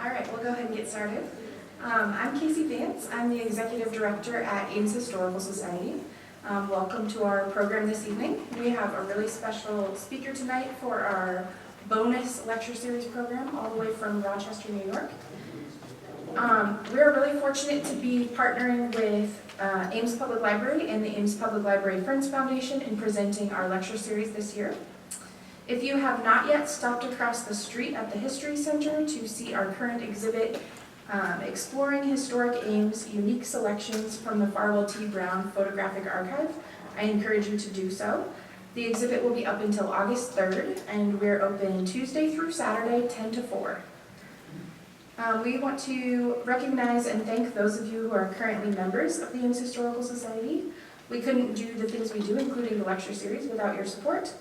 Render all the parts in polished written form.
All right, we'll go ahead and get started. I'm Casey Vance. I'm the Executive Director at Ames Historical Society. Welcome to our program this evening. We have a really special speaker tonight for our bonus lecture series program all the way from Rochester, New York. We're really fortunate to be partnering with Ames Public Library and the Ames Public Library Friends Foundation in presenting our lecture series this year. If you have not yet stopped across the street at the History Center to see our current exhibit, Exploring Historic Ames, Unique Selections from the Farwell T. Brown Photographic Archive, I encourage you to do so. The exhibit will be up until August 3rd, and we're open Tuesday through Saturday, 10 to 4. We want to recognize and thank those of you who are currently members of the Ames Historical Society. We couldn't do the things we do, including the lecture series, without your support.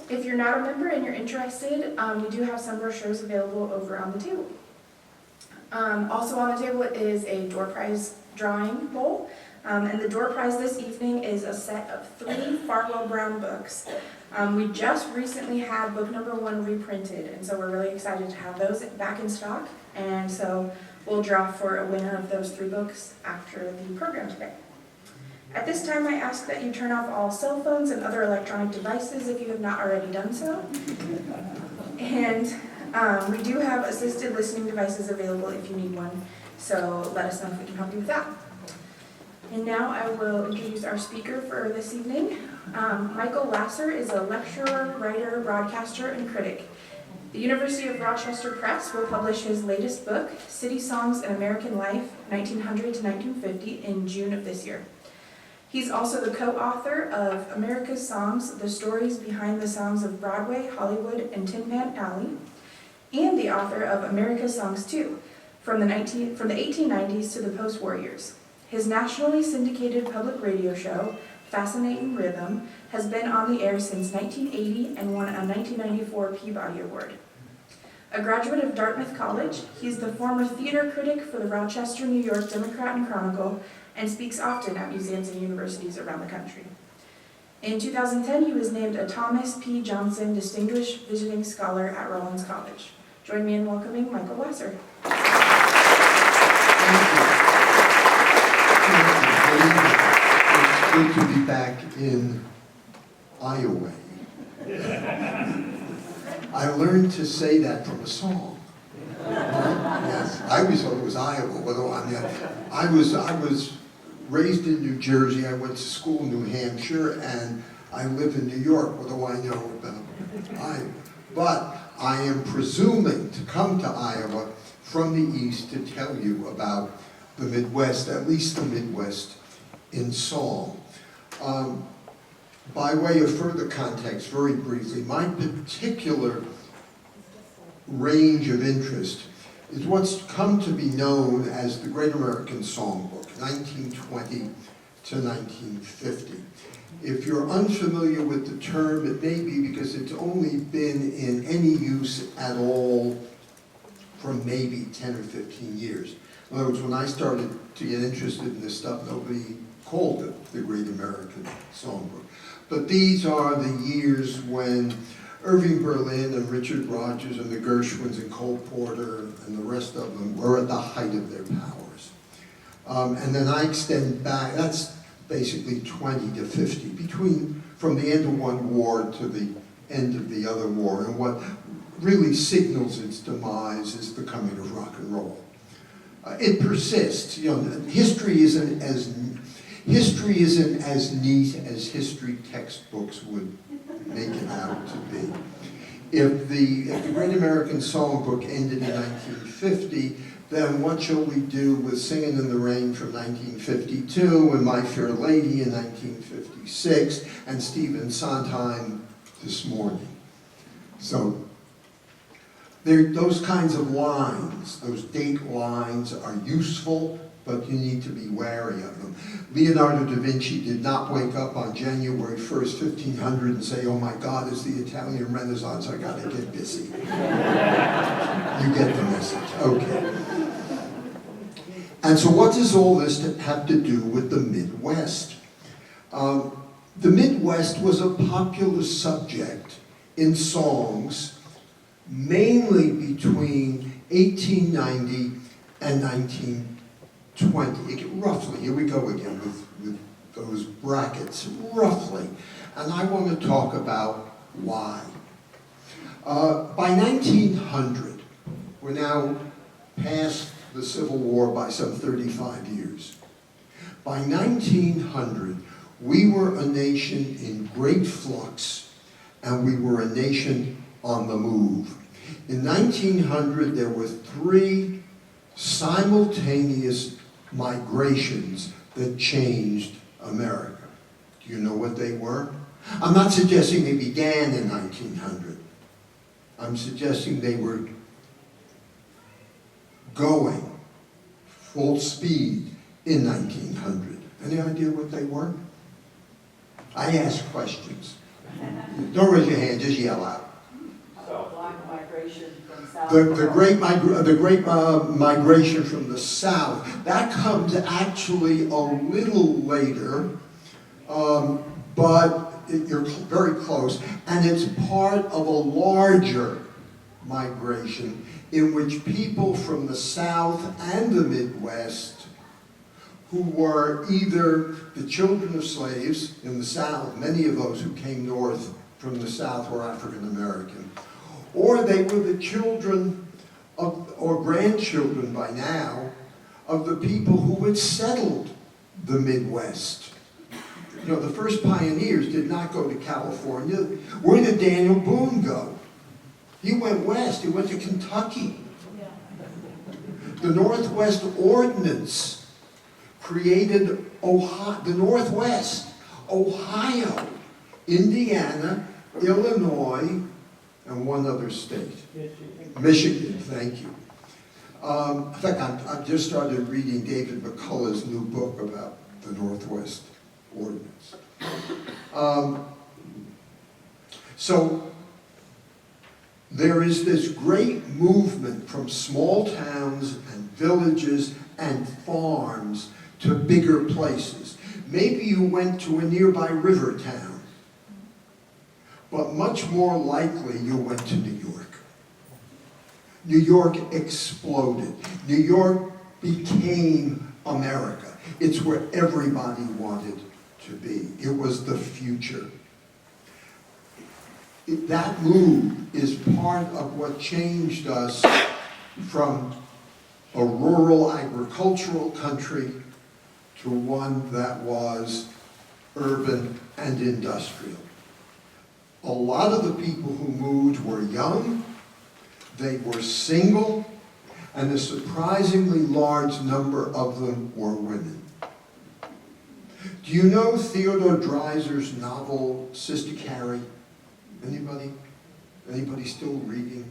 If you're not a member and you're interested, we do have some brochures available over on the table. Also on the table is a door prize drawing bowl. And the door prize this evening is a set of 3 Farwell Brown books. We just recently had book number 1 reprinted, and so we're really excited to have those back in stock. And so we'll draw for a winner of those 3 books after the program today. At this time, I ask that you turn off all cell phones and other electronic devices if you have not already done so. And we do have assisted listening devices available if you need one, so let us know if we can help you with that. And now I will introduce our speaker for this evening. Michael Lasser is a lecturer, writer, broadcaster, and critic. The University of Rochester Press will publish his latest book, City Songs in American Life, 1900 to 1950, in June of this year. He's also the co-author of America's Songs, The Stories Behind the Songs of Broadway, Hollywood, and Tin Pan Alley, and the author of America's Songs 2, from the 1890s to the post-war years. His nationally syndicated public radio show, Fascinatin Rhythm, has been on the air since 1980 and won a 1994 Peabody Award. A graduate of Dartmouth College, he's the former theater critic for the Rochester, New York Democrat and Chronicle, and speaks often at museums and universities around the country. In 2010, he was named a Thomas P. Johnson Distinguished Visiting Scholar at Rollins College. Join me in welcoming Michael Lasser. It's good to be back in Iowa. I learned to say that from a song. Yes, I always thought it was Iowa, but I was raised in New Jersey. I went to school in New Hampshire, and I live in New York. What do I know about Iowa? But I am presuming to come to Iowa from the east to tell you about the Midwest, at least the Midwest in song. By way of further context, very briefly, my particular range of interest is what's come to be known as the Great American Songbook, 1920 to 1950. If you're unfamiliar with the term, it may be because it's only been in any use at all for maybe 10 or 15 years. In other words, when I started to get interested in this stuff, nobody called it the Great American Songbook. But these are the years when Irving Berlin and Richard Rodgers and the Gershwins and Cole Porter and the rest of them were at the height of their powers. And then I extend back, that's basically 20 to 50, from the end of one war to the end of the other war. And what really signals its demise is the coming of rock and roll. It persists. History isn't as neat as history textbooks would make it out to be. If the Great American Songbook ended in 1950, then what shall we do with Singin' in the Rain from 1952 and My Fair Lady in 1956 and Stephen Sondheim this morning? So those kinds of lines, those date lines are useful, but you need to be wary of them. Leonardo da Vinci did not wake up on January 1st, 1500 and say, oh my God, it's the Italian Renaissance, I gotta get busy. You get the message, okay. And so what does all this have to do with the Midwest? The Midwest was a popular subject in songs mainly between 1890 and 1920. Roughly, here we go again with those brackets, roughly. And I want to talk about why. By 1900, we're now past the Civil War by some 35 years. By 1900, we were a nation in great flux, and we were a nation on the move. In 1900, there were 3 simultaneous migrations that changed America. Do you know what they were? I'm not suggesting they began in 1900. I'm suggesting they were going full speed in 1900. Any idea what they were? I ask questions. Don't raise your hand, just yell out. Black migration from South. The great migration from the South, that comes actually a little later, but you're very close, and it's part of a larger migration in which people from the South and the Midwest who were either the children of slaves in the South, many of those who came north from the South were African American, or they were the children of, or grandchildren by now, of the people who had settled the Midwest. You know, the first pioneers did not go to California. Where did Daniel Boone go? He went west, he went to Kentucky. The Northwest Ordinance created Ohio, the Northwest, Ohio, Indiana, Illinois, and one other state. Michigan, thank you. In fact, I've just started reading David McCullough's new book about the Northwest Ordinance. So there is this great movement from small towns and villages and farms to bigger places. Maybe you went to a nearby river town, but much more likely you went to New York. New York exploded. New York became America. It's where everybody wanted to be. It was the future. That move is part of what changed us from a rural agricultural country to one that was urban and industrial. A lot of the people who moved were young, they were single, and a surprisingly large number of them were women. Do you know Theodore Dreiser's novel, Sister Carrie? Anybody? Anybody still reading?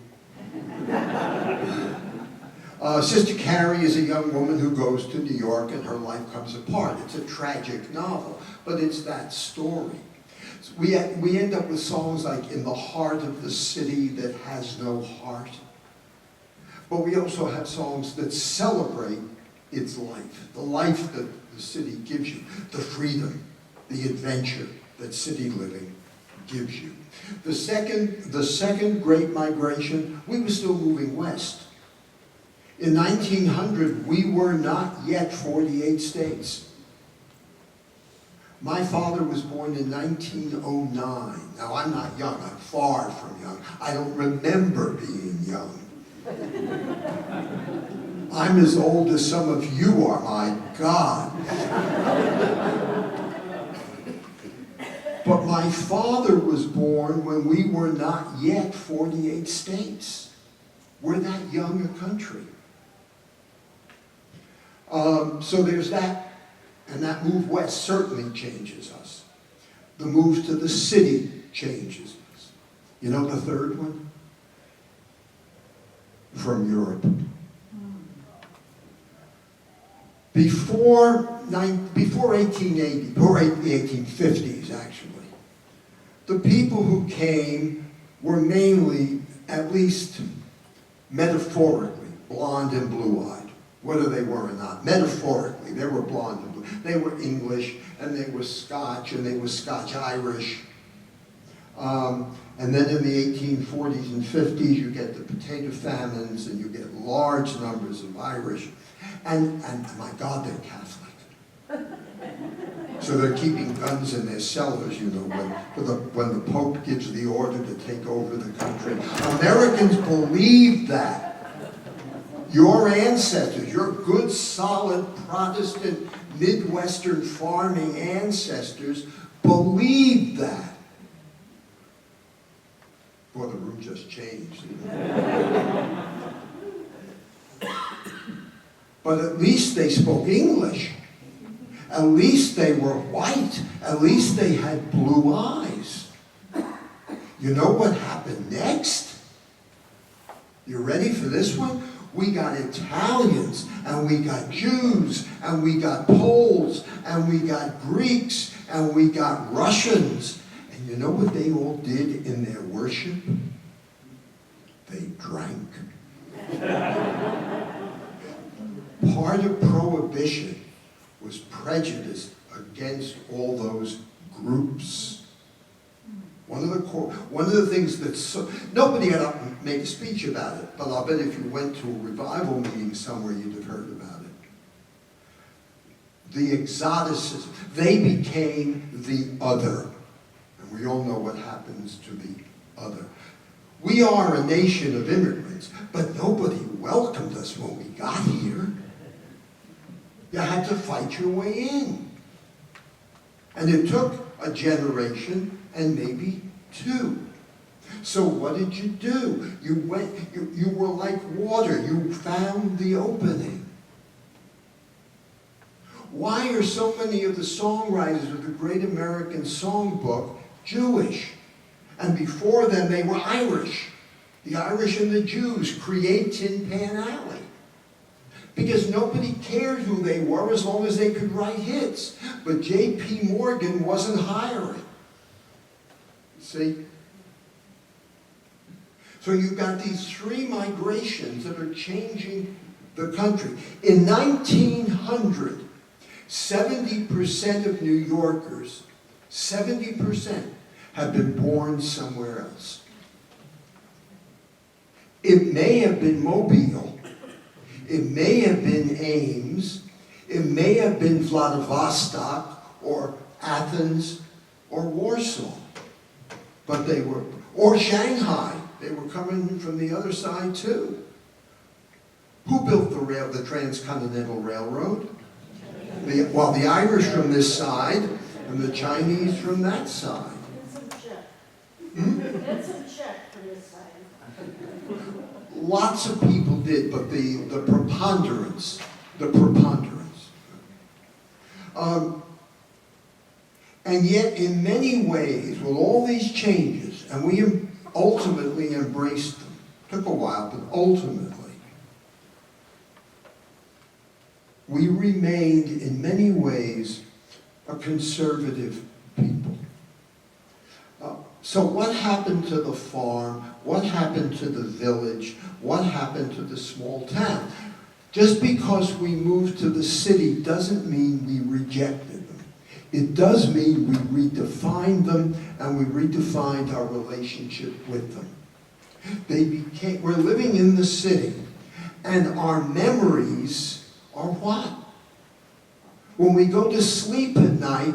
Sister Carrie is a young woman who goes to New York and her life comes apart. It's a tragic novel, but it's that story. So we end up with songs like In the Heart of the City That Has No Heart. But we also have songs that celebrate its life, the life that the city gives you, the freedom, the adventure that city living gives you. The second great migration, we were still moving west. In 1900, we were not yet 48 states. My father was born in 1909. Now, I'm not young. I'm far from young. I don't remember being young. I'm as old as some of you are, my God. But my father was born when we were not yet 48 states. We're that young a country. So there's that, and that move west certainly changes us. The move to the city changes us. You know the third one? From Europe. Before 1880, or the 1850s actually, the people who came were mainly, at least metaphorically, blonde and blue-eyed. Whether they were or not, metaphorically, they were blonde and blue. They were English, and they were Scotch, and they were Scotch-Irish. And then in the 1840s and 50s, you get the potato famines, and you get large numbers of Irish. And my God, they're Catholic. So they're keeping guns in their cellars, you know, when the Pope gives the order to take over the country. Americans believed that. Your ancestors, your good, solid, Protestant, Midwestern farming ancestors believed that. Boy, the room just changed. But at least they spoke English. At least they were white. At least they had blue eyes. You know what happened next? You ready for this one? We got Italians, and we got Jews, and we got Poles, and we got Greeks, and we got Russians. And you know what they all did in their worship? They drank. Part of Prohibition was prejudice against all those groups. One of the things that nobody got up and made a speech about it, but I'll bet if you went to a revival meeting somewhere, you'd have heard about it. The exoticism. They became the other. And we all know what happens to the other. We are a nation of immigrants, but nobody welcomed us when we got here. You had to fight your way in. And it took a generation and maybe two. So what did you do? You were like water. You found the opening. Why are so many of the songwriters of the Great American Songbook Jewish? And before them, they were Irish. The Irish and the Jews create Tin Pan Alley. Because nobody cared who they were as long as they could write hits. But J.P. Morgan wasn't hiring. See? So you've got these three migrations that are changing the country. In 1900, 70% of New Yorkers, 70%, have been born somewhere else. It may have been Mobile. It may have been Ames. It may have been Vladivostok or Athens or Warsaw. But they were, or Shanghai. They were coming from the other side too. Who built the Transcontinental Railroad? The Irish from this side and the Chinese from that side. It's a check for this side. Lots of people did, but the preponderance. And yet, in many ways, with all these changes, and we ultimately embraced them. Took a while, but ultimately, we remained, in many ways, a conservative people. So what happened to the farm? What happened to the village? What happened to the small town? Just because we moved to the city doesn't mean we rejected them. It does mean we redefined them, and we redefined our relationship with them. We're living in the city, and our memories are what? When we go to sleep at night,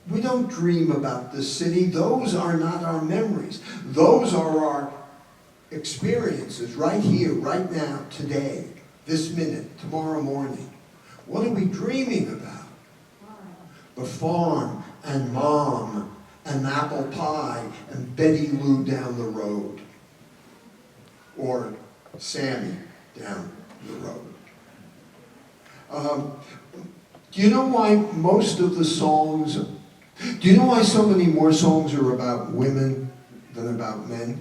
we don't dream about the city. Those are not our memories. Those are our experiences right here, right now, today, this minute, tomorrow morning. What are we dreaming about? The farm and Mom and apple pie and Betty Lou down the road. Or Sammy down the road. Do you know why most of the songs, do you know why so many more songs are about women than about men?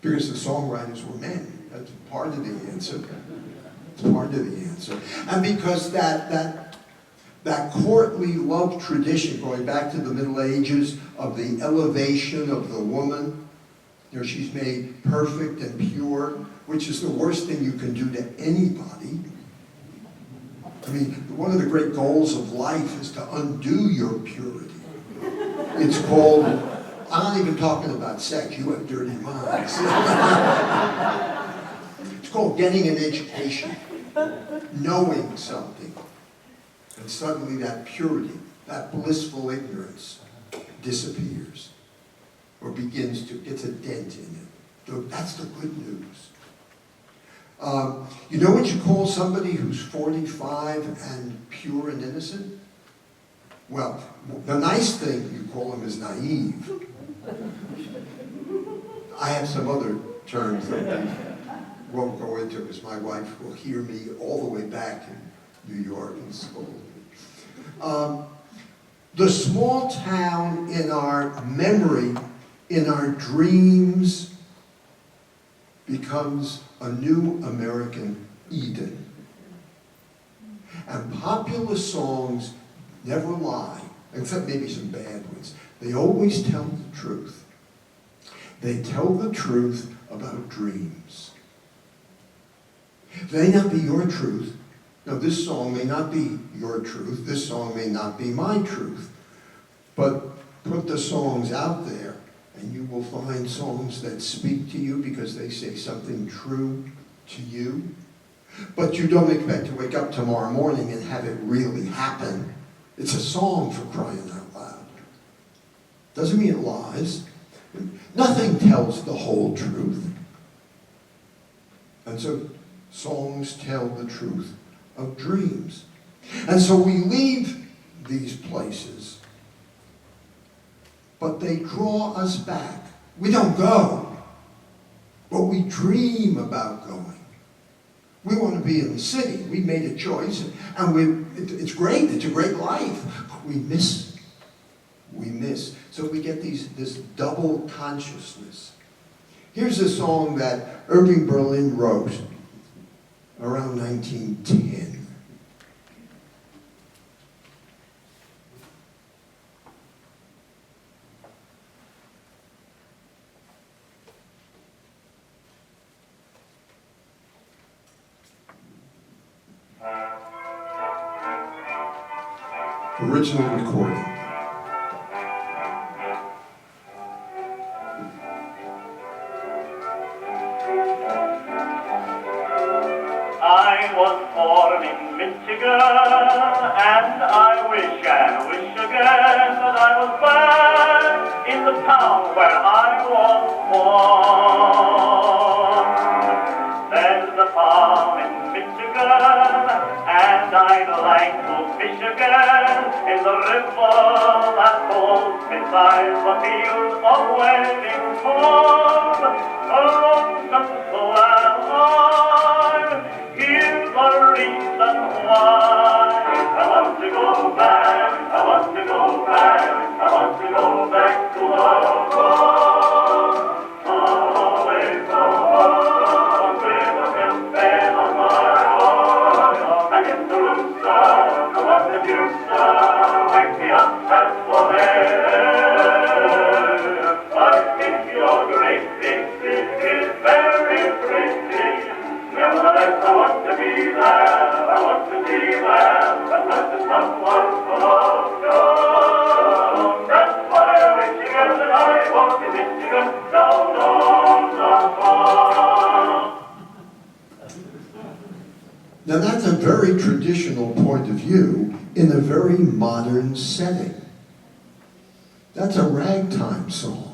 Because the songwriters were men. That's part of the answer. It's part of the answer. And because that courtly love tradition, going back to the Middle Ages, of the elevation of the woman, you know, she's made perfect and pure, which is the worst thing you can do to anybody. I mean, one of the great goals of life is to undo your purity. It's called I'm not even talking about sex. You have dirty minds. It's called getting an education, knowing something. And suddenly that purity, that blissful ignorance disappears or gets a dent in it. So that's the good news. You know what you call somebody who's 45 and pure and innocent? Well, the nice thing you call them is naive. I have some other terms that we won't go into because my wife will hear me all the way back in New York and scold me. The small town in our memory, in our dreams, becomes a new American Eden. And popular songs never lie, except maybe some bad ones. They always tell the truth. They tell the truth about dreams. They may not be your truth. No, this song may not be your truth. This song may not be my truth. But put the songs out there, and you will find songs that speak to you because they say something true to you. But you don't expect to wake up tomorrow morning and have it really happen. It's a song, for crying out loud. Doesn't mean it lies. Nothing tells the whole truth. And so songs tell the truth of dreams. And so we leave these places, but they draw us back. We don't go, but we dream about going. We want to be in the city. We made a choice, and it's great. It's a great life. We miss. So we get this double consciousness. Here's a song that Irving Berlin wrote around 1910. Original recording. I was born in Michigan, and I wish and wish again that I was back in the town where I was born. There's a farm in Michigan, and I'd like to fish again in the river that goes beside the field of waiting corn. Lonesome so am I. Here's the reason why. I want to go back, I want to go back, I want to go back to the farm. Away from home, where the milk fed on my own. I get the rooster, I want the juicer, wake me up and for I think your great big city is very pretty. Nevertheless, I want to be there, I want to be there, but not to someone from shore. That's why I'm Michigan, and I walk in Michigan, down on the farm. Now that's a very traditional point of view in a very modern setting. That's a ragtime song.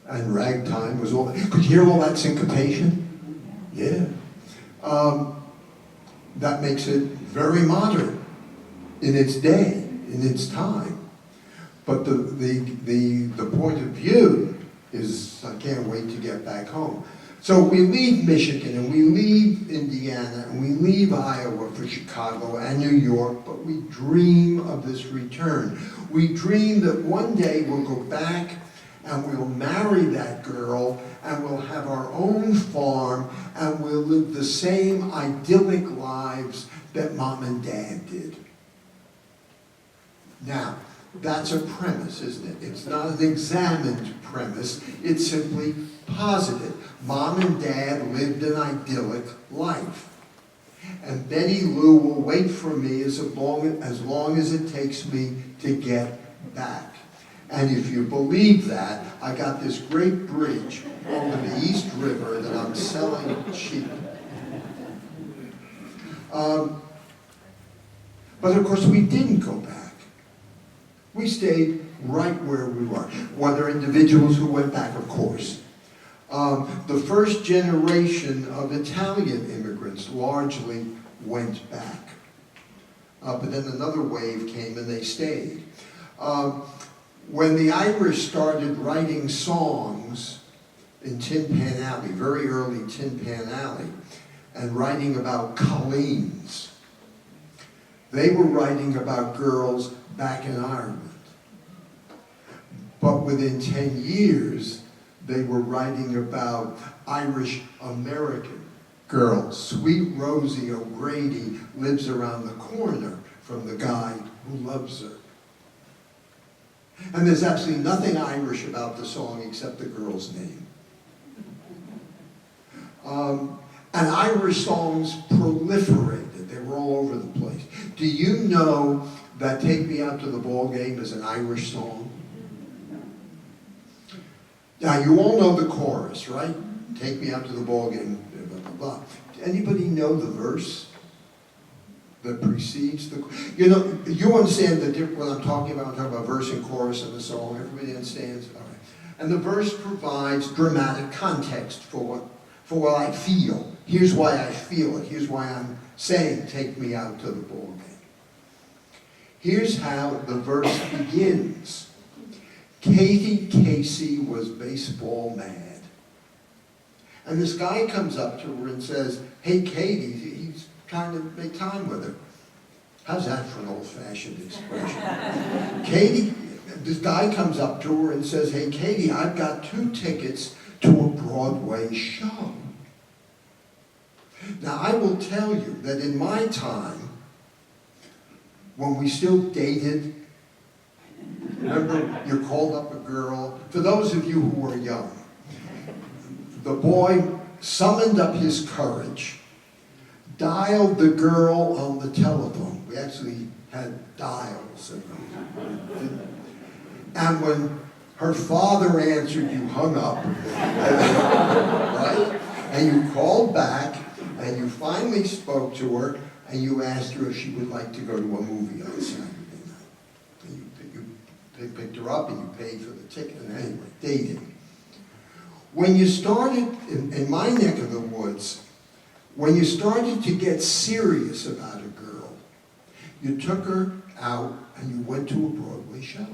And ragtime was all, could you hear all that syncopation? Yeah. That makes it very modern in its day, in its time. But the point of view is, I can't wait to get back home. So we leave Michigan, and we leave Indiana, and we leave Iowa for Chicago and New York, but we dream of this return. We dream that one day we'll go back and we'll marry that girl, and we'll have our own farm, and we'll live the same idyllic lives that Mom and Dad did. Now, that's a premise, isn't it? It's not an examined premise. It's simply posited. Mom and Dad lived an idyllic life. And Betty Lou will wait for me as long as it takes me to get back. And if you believe that, I got this great bridge over the East River that I'm selling cheap. But of course, we didn't go back. We stayed right where we were. Were there individuals who went back? Of course. The first generation of Italian immigrants largely went back. But then another wave came and they stayed. When the Irish started writing songs in Tin Pan Alley, very early Tin Pan Alley, and writing about colleens, they were writing about girls back in Ireland. But within 10 years, they were writing about Irish American girls. Sweet Rosie O'Grady lives around the corner from the guy who loves her. And there's absolutely nothing Irish about the song except the girl's name. And Irish songs proliferated. They were all over the place. Do you know that Take Me Out to the Ball Game is an Irish song? Now, you all know the chorus, right? Take me out to the ball game, blah, blah, blah. Anybody know the verse that precedes the... You know, you understand the difference when I'm talking about verse and chorus in the song. Everybody understands? All right. And the verse provides dramatic context for what I feel. Here's why I feel it. Here's why I'm saying, take me out to the ball game. Here's how the verse begins. Katie Casey was baseball mad. And this guy comes up to her and says, hey, Katie, he's trying to make time with her. How's that for an old-fashioned expression? Katie, this guy comes up to her and says, hey, Katie, I've got 2 tickets to a Broadway show. Now, I will tell you that in my time, when we still dated, remember, you called up a girl. For those of you who are young, the boy summoned up his courage, dialed the girl on the telephone. We actually had dials. And when her father answered, you hung up, right? And you called back, and you finally spoke to her, and you asked her if she would like to go to a movie on Saturday night. They picked her up and you paid for the ticket. And anyway, dating. When you started, in my neck of the woods, when you started to get serious about a girl, you took her out and you went to a Broadway show.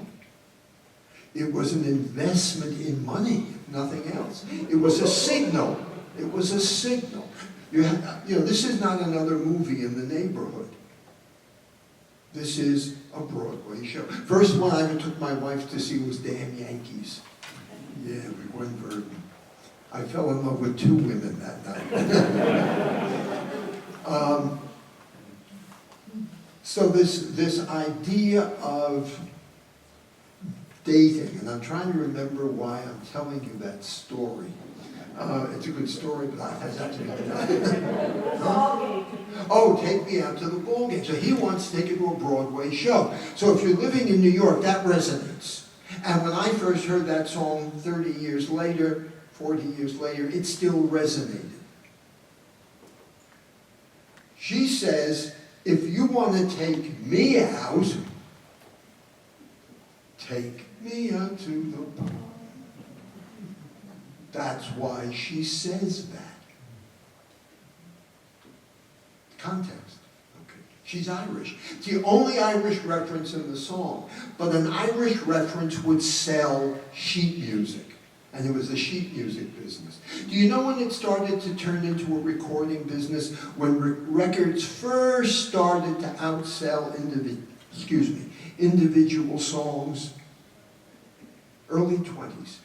It was an investment in money, nothing else. It was a signal. It was a signal. You know, this is not another movie in the neighborhood. This is a Broadway show. First one I ever took my wife to see was Damn Yankees. Yeah, we went Verdon. I fell in love with 2 women that night. So this idea of dating, and I'm trying to remember why I'm telling you that story. It's a good story, but I have to be Oh, take me out to the ball game. So he wants to take you to a Broadway show. So if you're living in New York, that resonates. And when I first heard that song 30 years later, 40 years later, it still resonated. She says, if you want to take me out, take me out to the bar. That's why she says that. Context. Okay. She's Irish. It's the only Irish reference in the song. But an Irish reference would sell sheet music. And it was the sheet music business. Do you know when it started to turn into a recording business? When records first started to outsell individual songs? Early 20s.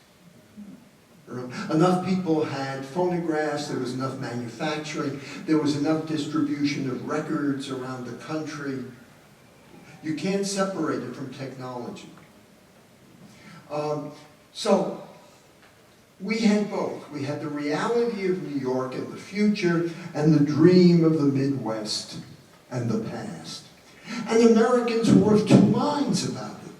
Enough people had phonographs, there was enough manufacturing, there was enough distribution of records around the country. You can't separate it from technology. So we had both. We had the reality of New York and the future, and the dream of the Midwest and the past. And Americans were of 2 minds about it.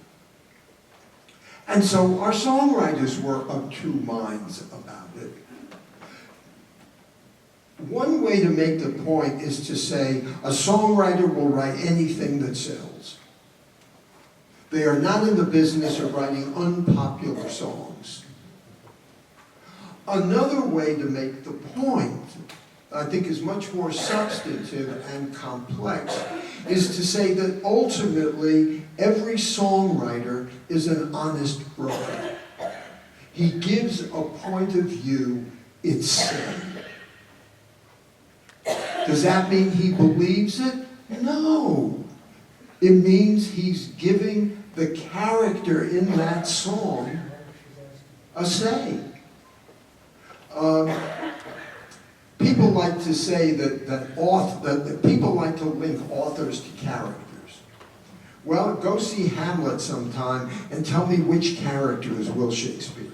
And so our songwriters were of two minds about it. One way to make the point is to say a songwriter will write anything that sells. They are not in the business of writing unpopular songs. Another way to make the point, I think is much more substantive and complex, is to say that ultimately every songwriter is an honest broker. He gives a point of view, it's said. Does that mean he believes it? No. It means he's giving the character in that song a say. People like to say that people like to link authors to characters. Well, go see Hamlet sometime and tell me which character is Will Shakespeare.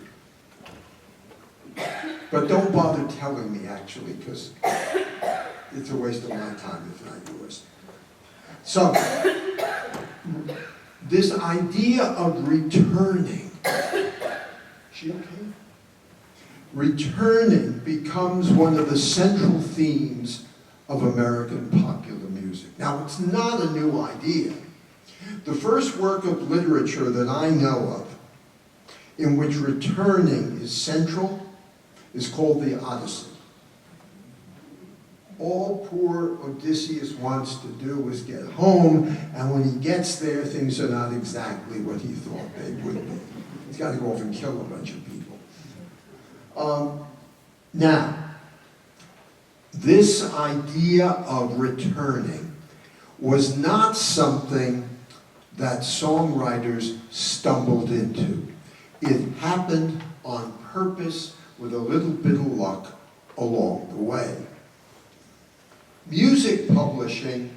But don't bother telling me, actually, because it's a waste of my time, if not yours. So, this idea of returning, she okay? Returning becomes one of the central themes of American popular music. Now, it's not a new idea. The first work of literature that I know of in which returning is central is called the Odyssey. All poor Odysseus wants to do is get home, and when he gets there, things are not exactly what he thought they would be. He's got to go off and kill a bunch of people. Now, this idea of returning was not something that songwriters stumbled into. It happened on purpose with a little bit of luck along the way. Music publishing,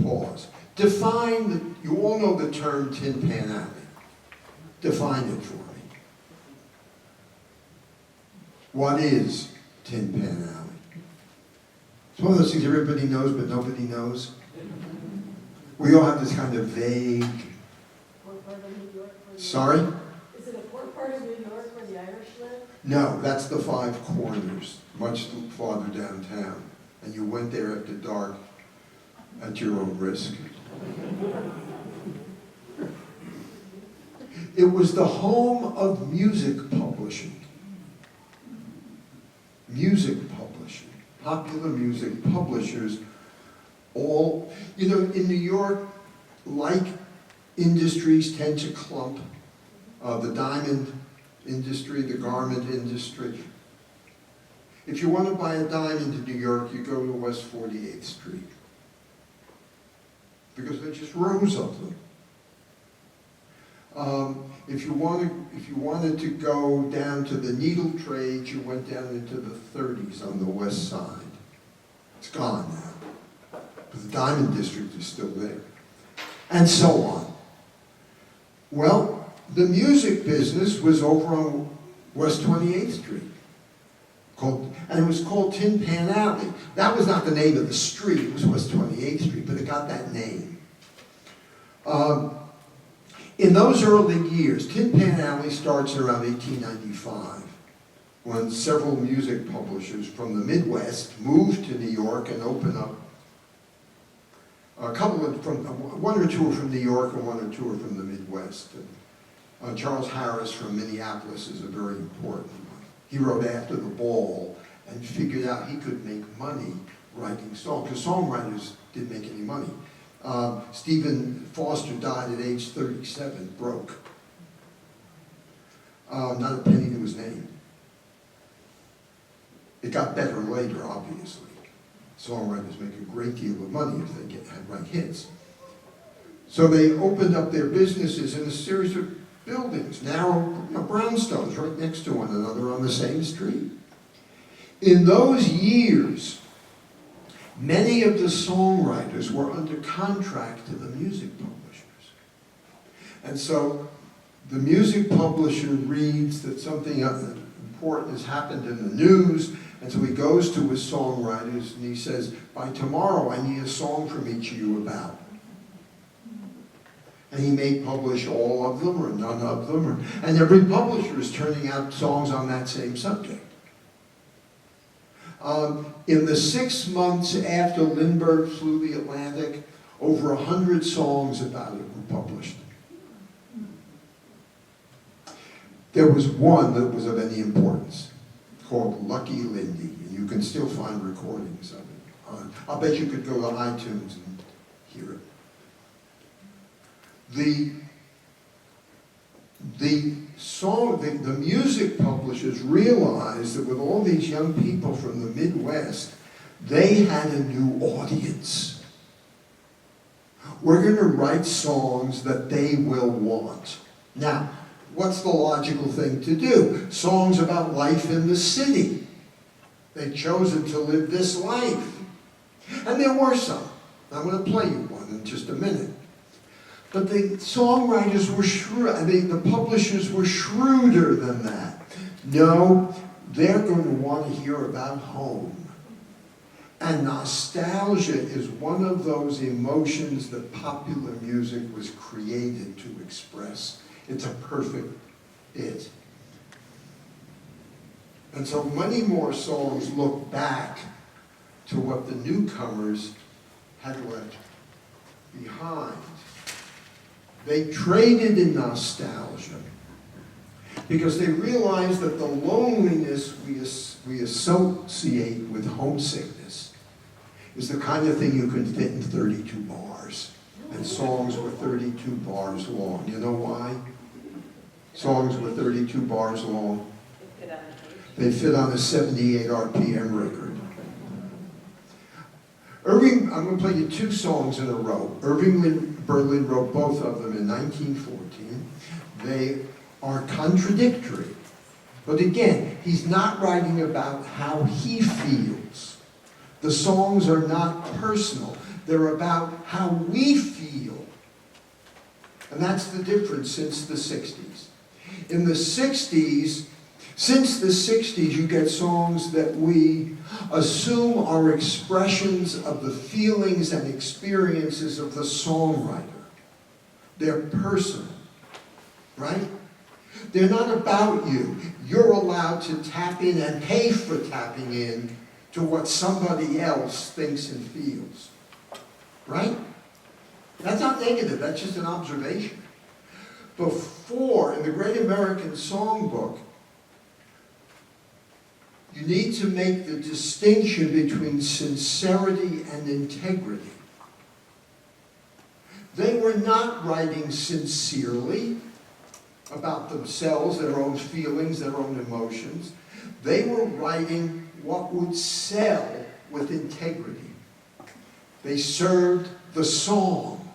pause. Define, you all know the term Tin Pan Alley. Define it for me. What is Tin Pan Alley? It's one of those things everybody knows but nobody knows. We all have this kind of vague... Poor part of New York where the- Sorry? Is it a poor part of New York where the Irish live? No, that's the Five Corners, much farther downtown. And you went there after dark at your own risk. It was the home of music publishing. Music publishing. Popular music publishers all, you know, in New York, like industries tend to clump. The diamond industry, the garment industry. If you want to buy a diamond in New York, you go to West 48th Street. Because there are just rows of them. If you wanted to go down to the needle trade, you went down into the 30s on the west side. It's gone now. But the diamond district is still there. And so on. Well, the music business was over on West 28th Street. And it was called Tin Pan Alley. That was not the name of the street, it was West 28th Street, but it got that name. In those early years, Tin Pan Alley starts around 1895, when several music publishers from the Midwest moved to New York and opened up one or two are from New York and one or two are from the Midwest. And, Charles Harris from Minneapolis is a very important one. He wrote After the Ball and figured out he could make money writing songs, because songwriters didn't make any money. Stephen Foster died at age 37, broke. Not a penny to his name. It got better later, obviously. Songwriters make a great deal of money if they write hits. So they opened up their businesses in a series of buildings, narrow brownstones right next to one another on the same street. In those years, many of the songwriters were under contract to the music publishers. And so the music publisher reads that something important has happened in the news, and so he goes to his songwriters and he says, by tomorrow I need a song from each of you about. And he may publish all of them or none of them, and every publisher is turning out songs on that same subject. In the 6 months after Lindbergh flew the Atlantic, over 100 songs about it were published. There was one that was of any importance, called Lucky Lindy, and you can still find recordings of it. I'll bet you could go to iTunes and hear it. The music publishers realized that with all these young people from the Midwest, they had a new audience. We're going to write songs that they will want. Now, what's the logical thing to do? Songs about life in the city. They'd chosen to live this life. And there were some. I'm going to play you one in just a minute. But the songwriters were shrewd, the publishers were shrewder than that. No, they're going to want to hear about home. And nostalgia is one of those emotions that popular music was created to express. It's a perfect it. And so many more songs look back to what the newcomers had left behind. They traded in nostalgia because they realized that the loneliness we associate with homesickness is the kind of thing you can fit in 32 bars. And songs were 32 bars long. You know why? Songs were 32 bars long. They fit on a 78 RPM record. I'm going to play you 2 songs in a row. Irving Berlin wrote both of them in 1914. They are contradictory. But again, he's not writing about how he feels. The songs are not personal. They're about how we feel. And that's the difference since the 60s. In the 60s, since the 60s, you get songs that we assume are expressions of the feelings and experiences of the songwriter. They're personal, right? They're not about you. You're allowed to tap in and pay for tapping in to what somebody else thinks and feels, right? That's not negative, that's just an observation. Before, in the Great American Songbook, you need to make the distinction between sincerity and integrity. They were not writing sincerely about themselves, their own feelings, their own emotions. They were writing what would sell with integrity. They served the song.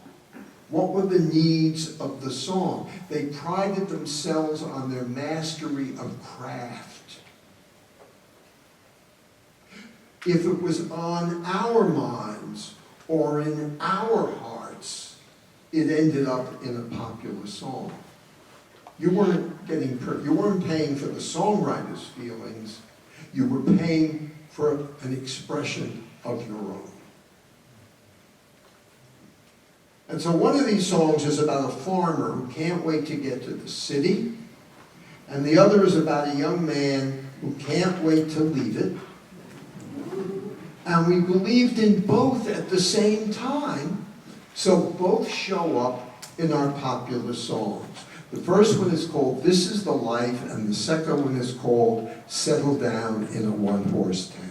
What were the needs of the song? They prided themselves on their mastery of craft. If it was on our minds or in our hearts, it ended up in a popular song. You weren't paying for the songwriter's feelings. You were paying for an expression of your own. And so one of these songs is about a farmer who can't wait to get to the city, and the other is about a young man who can't wait to leave it. And we believed in both at the same time, so both show up in our popular songs. The first one is called This Is the Life, and the second one is called Settle Down in a One-Horse Town.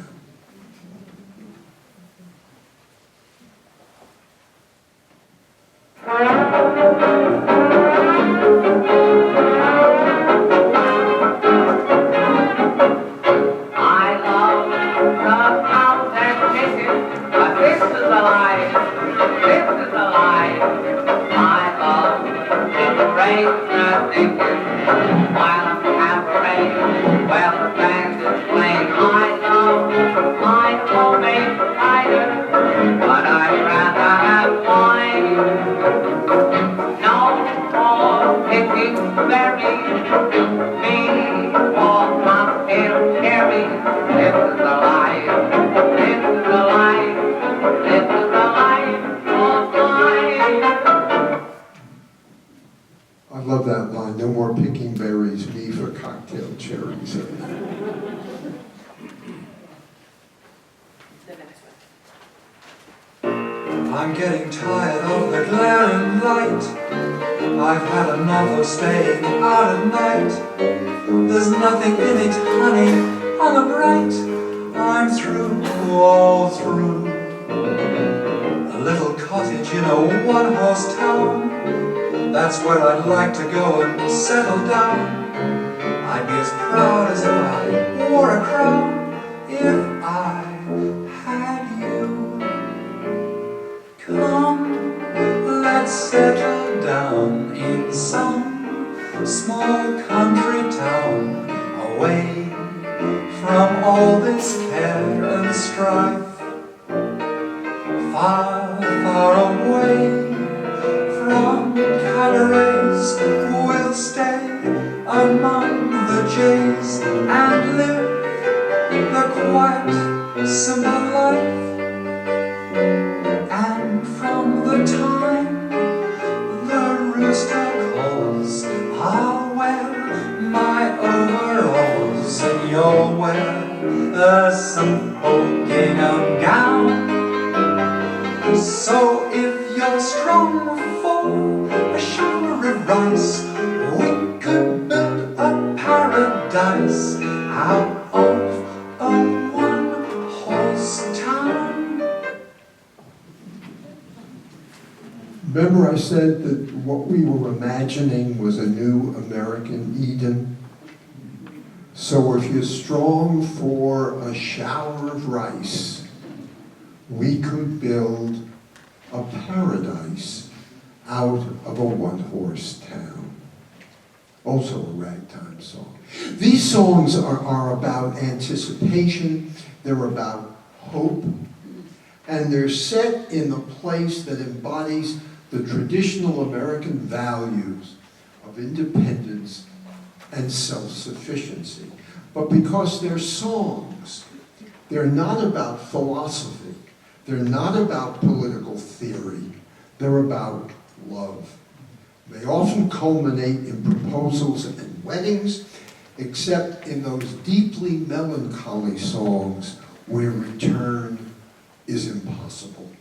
cherries. The next one. I'm getting tired of the glaring light. I've had enough of staying out at night. There's nothing in it, honey, on the bright. I'm through, all through. A little cottage in a one-horse town, that's where I'd like to go and settle down. I'd be as proud as if I wore a crown if I had you. Come, let's settle down in some small country town, away from all this care and strife. Far, far away from cabarets, we'll stay among the jays and live the quiet, simple life. And from the time the rooster calls, I'll wear my overalls and you'll wear a simple gingham gown. So if you're strong for a shower of rice, we could build a paradise out of a one-horse town. Remember I said that what we were imagining was a new American Eden? So if you're strong for a shower of rice, we could build a paradise out of a one-horse town. Also a ragtime song. These songs are about anticipation, they're about hope, and they're set in the place that embodies the traditional American values of independence and self-sufficiency. But because they're songs, they're not about philosophy, they're not about political theory, they're about love. They often culminate in proposals and weddings, except in those deeply melancholy songs where return is impossible.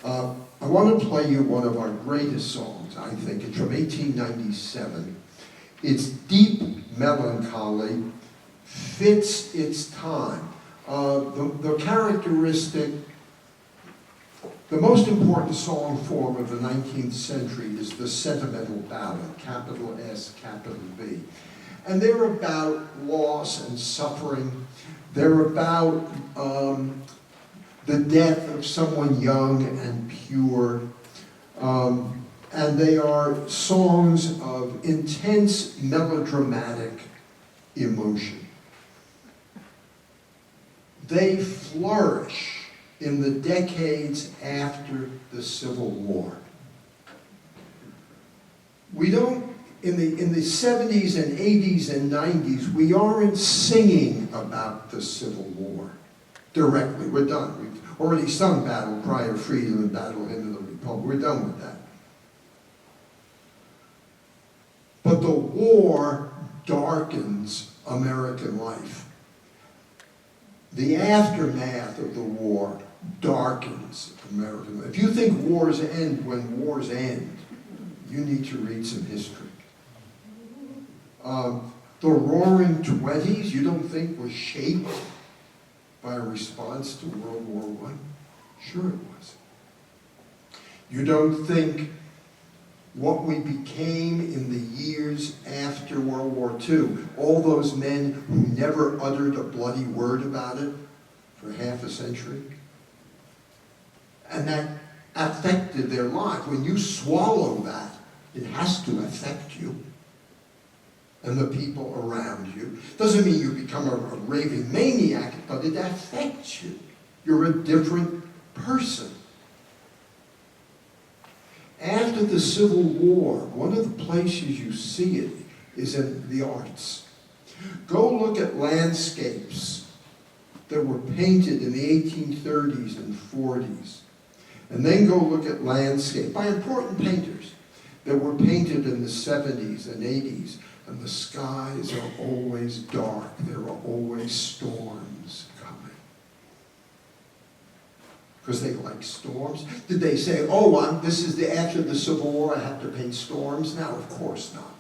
I want to play you one of our greatest songs, I think. It's from 1897. It's deep melancholy, fits its time. The characteristic, the most important song form of the 19th century is the sentimental ballad, capital S, capital B. And they're about loss and suffering. They're about the death of someone young and pure. And they are songs of intense melodramatic emotion. They flourish in the decades after the Civil War. We don't, in the 70s and 80s and 90s, we aren't singing about the Civil War directly. We're done. We've already sung Battle Cry of Freedom and Battle Hymn of the Republic. We're done with that. But the war darkens American life. The aftermath of the war darkens American life. If you think wars end when wars end, you need to read some history. The Roaring Twenties, you don't think was shaped by a response to World War I? Sure it was. You don't think what we became in the years after World War II, all those men who never uttered a bloody word about it for half a century, and that affected their lives. When you swallow that, it has to affect you and the people around you. Doesn't mean you become a raving maniac, but it affects you. You're a different person. After the Civil War, one of the places you see it is in the arts. Go look at landscapes that were painted in the 1830s and 40s. And then go look at landscapes by important painters that were painted in the 70s and 80s. and the skies are always dark. There are always storms coming. Because they like storms. Did they say, oh, this is after the Civil War, I have to paint storms now? Of course not.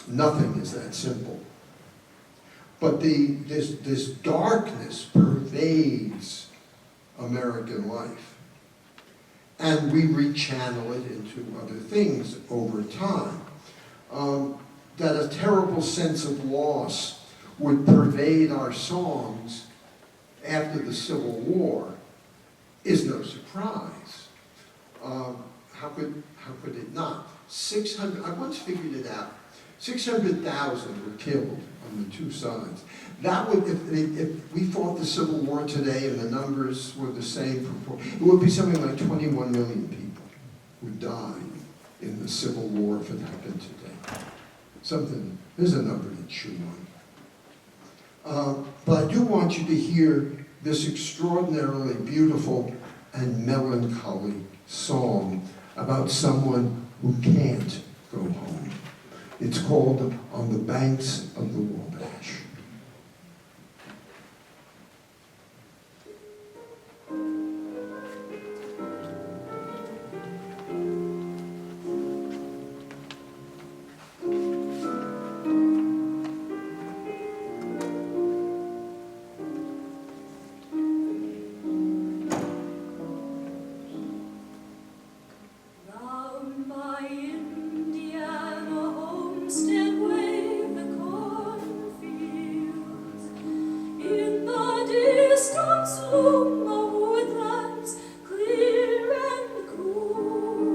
Nothing is that simple. But this darkness pervades American life. And we rechannel it into other things over time. That a terrible sense of loss would pervade our songs after the Civil War is no surprise. How could it not? 600, I once figured it out. 600,000 were killed on the two sides. That would, if we fought the Civil War today and the numbers were the same, it would be something like 21 million people who died in the Civil War if it happened today. There's a number to chew on. But I do want you to hear this extraordinarily beautiful and melancholy song about someone who can't go home. It's called On the Banks of the Wabash. Round my Indiana homestead wave the cornfields. In the distance loom the woodlands clear and cool.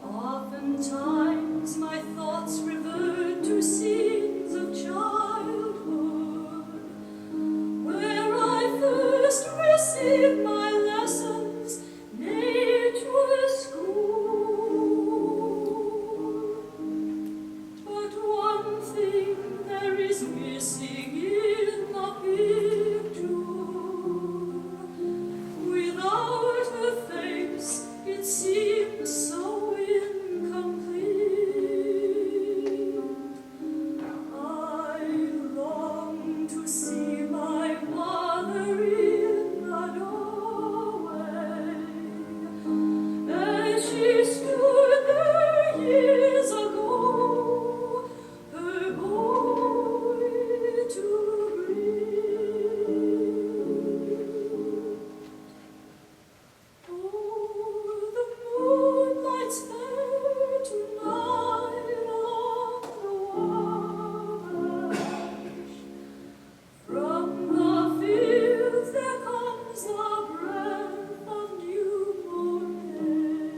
Oftentimes my thoughts revert to scenes of childhood, where I first received my lessons, nature school. But one thing there is missing in the picture. Without her face, it seems so incomplete. I long to see my mother in the doorway, as she stood there years ago, her boy to greet. Oh, the moonlight's fair tonight along the Wabash. From the fields there comes the breath of newborn day.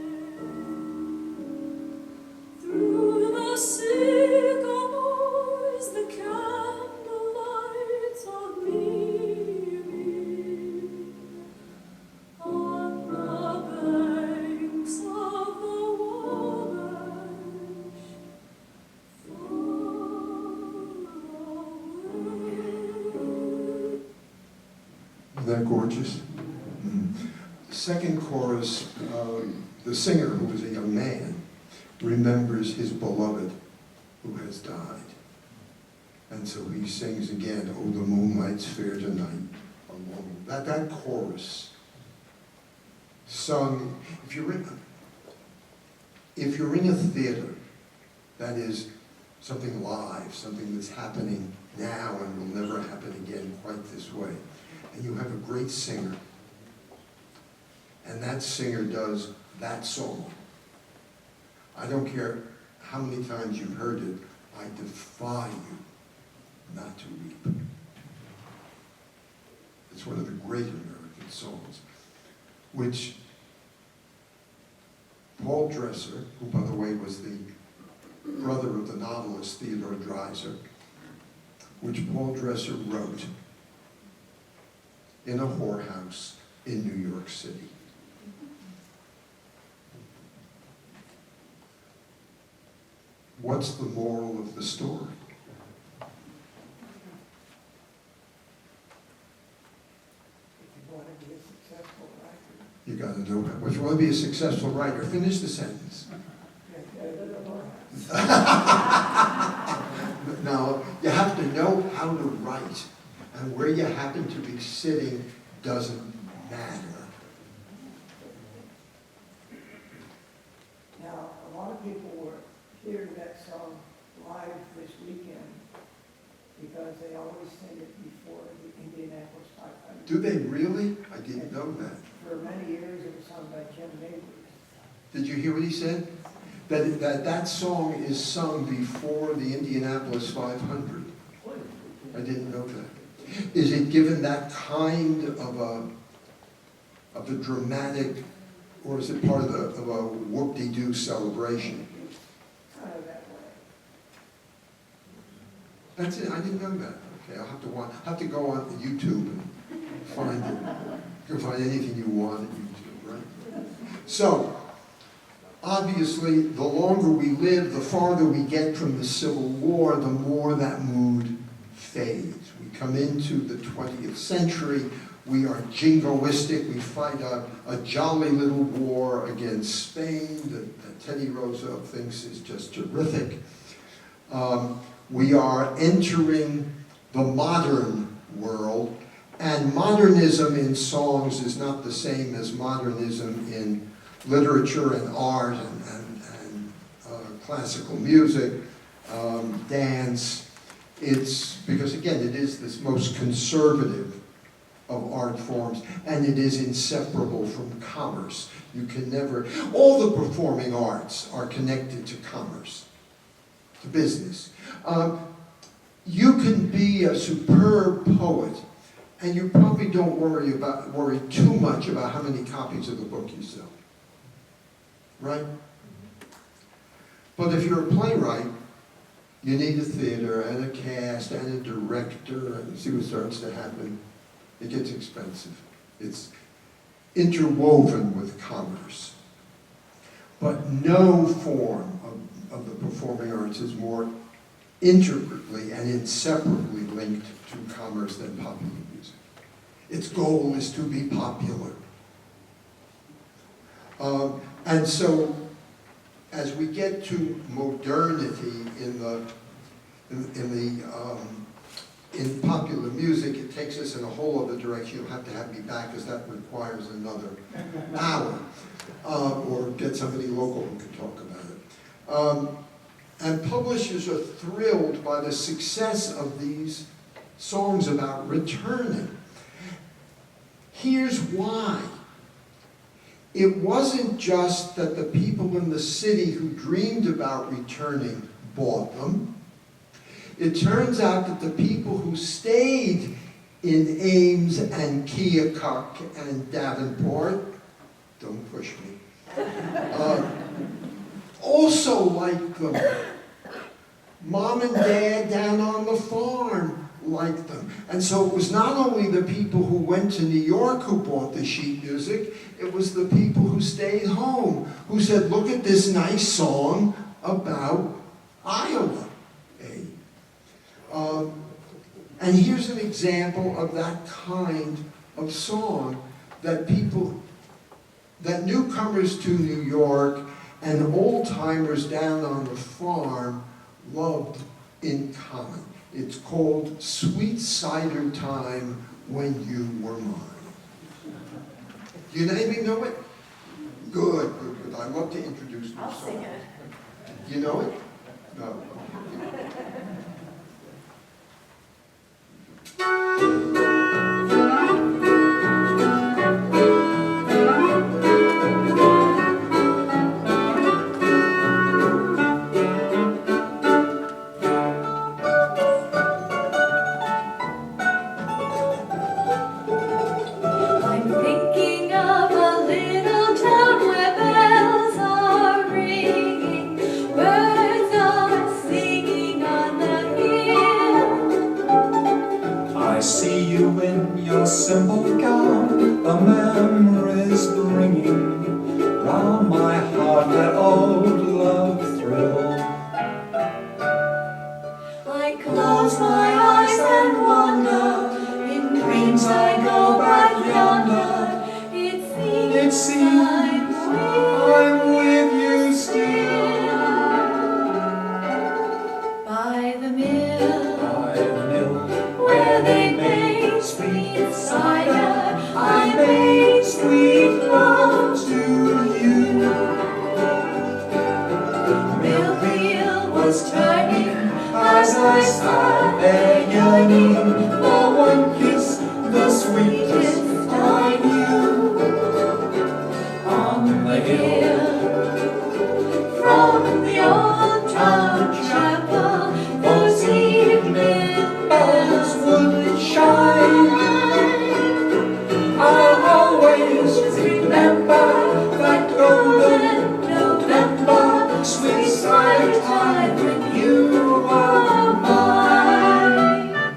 Through the sycamores the candlelights are gleaming. On the banks of the Wabash, far away. Isn't that gorgeous? The second chorus, the singer, who was a young man, remembers his beloved who has died. And so he sings again, "Oh, the moonlight's fair tonight." Along that chorus, sung, if you're in a theater, that is something live, something that's happening now and will never happen again quite this way, and you have a great singer, and that singer does that song, I don't care how many times you've heard it, I defy you not to weep. It's one of the great American songs, which Paul Dresser, who by the way was the brother of the novelist Theodore Dreiser, which Paul Dresser wrote in a whorehouse in New York City. What's the moral of the story? You got to know that. If you want to be a successful writer, finish the sentence. If know how to write, and where you happen to be sitting doesn't matter. Now, a lot of people were hearing that song live this weekend because they always sing it before the Indianapolis 500. Do they really? I didn't know that. For many years, it was sung by Jim Nabors. Did you hear what he said? That song is sung before the Indianapolis 500. I didn't know that. Is it given that kind of a dramatic, or is it part of a whoop-de-doo celebration? Kind of that way. That's it. I didn't know that. Okay, I'll have to go on YouTube and find it. You can find anything you want at YouTube, right? So, obviously, the longer we live, the farther we get from the Civil War, the more that mood fades. We come into the 20th century, we are jingoistic, we fight a jolly little war against Spain that Teddy Roosevelt thinks is just terrific. We are entering the modern world, and modernism in songs is not the same as modernism in literature and art and classical music, dance. It's because, again, it is this most conservative of art forms, and it is inseparable from commerce. You can never, all the performing arts are connected to commerce, to business. You can be a superb poet, and you probably don't worry too much about how many copies of the book you sell. Right? But if you're a playwright, you need a theater and a cast and a director, and see what starts to happen. It gets expensive. It's interwoven with commerce. But no form of the performing arts is more intricately and inseparably linked to commerce than popular music. Its goal is to be popular. And so, as we get to modernity in popular music, it takes us in a whole other direction. You'll have to have me back because that requires another hour, or get somebody local who can talk about it. And publishers are thrilled by the success of these songs about returning. Here's why. It wasn't just that the people in the city who dreamed about returning bought them. It turns out that the people who stayed in Ames and Keokuk and Davenport, don't push me, also liked them. Mom and Dad down on the farm liked them. And so it was not only the people who went to New York who bought the sheet music, it was the people who stayed home, who said, look at this nice song about Iowa. And here's an example of that kind of song that newcomers to New York and old-timers down on the farm loved in common. It's called Sweet Cider Time When You Were Mine. Do you anybody know it? Good. I love to introduce new I'll songs. sing it. You know it? No. I'm thinking of a little town where bells are ringing, birds are singing on the hill. I see you in your simple gown, the memories bringing round my heart that old love thrill. I close my eyes and wander, in dreams I go back yonder. It seems I'm with you still. by the mill. By the They're yearning for one kiss, the sweetest I knew. On the hill From the old town chapel, those evening bells would shine. I'll always remember that golden November, sweet silent time when you were mine.